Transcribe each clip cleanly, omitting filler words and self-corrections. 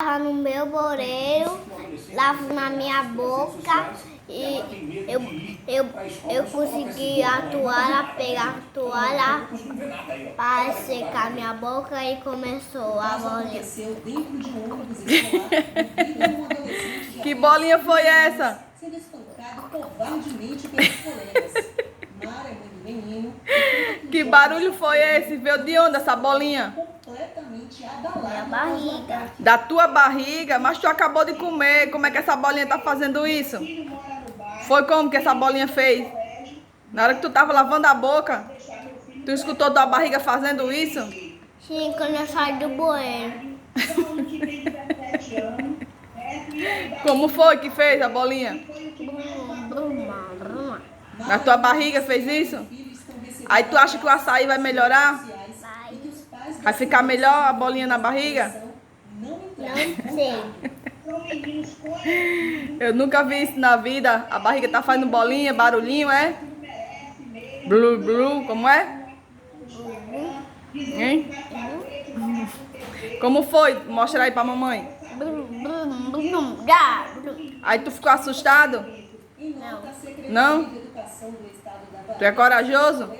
tava no meu boreiro, lavo na minha boca e eu consegui pegar a toalha para secar minha boca e começou a bolinha. Que bolinha foi essa? Sendo espancado covardemente pelos colegas. Mara é mãe do menino. Que barulho foi esse? Veio de onde essa bolinha? Completamente Minha abalada. barriga. Da tua barriga? Mas tu acabou de comer. Como é que essa bolinha tá fazendo isso? Foi como que essa bolinha fez? Na hora que tu tava lavando a boca, tu escutou tua barriga fazendo isso? Sim, quando eu saí do banheiro. Como foi que fez a bolinha? Na tua barriga fez isso? Aí tu acha que o açaí vai melhorar? Vai ficar melhor a bolinha na barriga? Não sei. Eu nunca vi isso na vida. A barriga tá fazendo bolinha, barulhinho, é? Blu, blu, como é? Hein? Como foi? Mostra aí pra mamãe. Aí tu ficou assustado? Não? Tu é corajoso?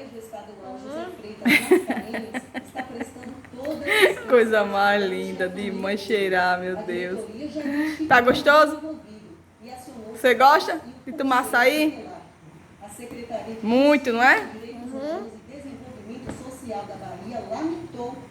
Coisa mais linda de mãe cheirar, meu Deus. Tá gostoso? Você gosta de tomar açaí? Muito, não é? Desenvolvimento Social da Bahia lamentou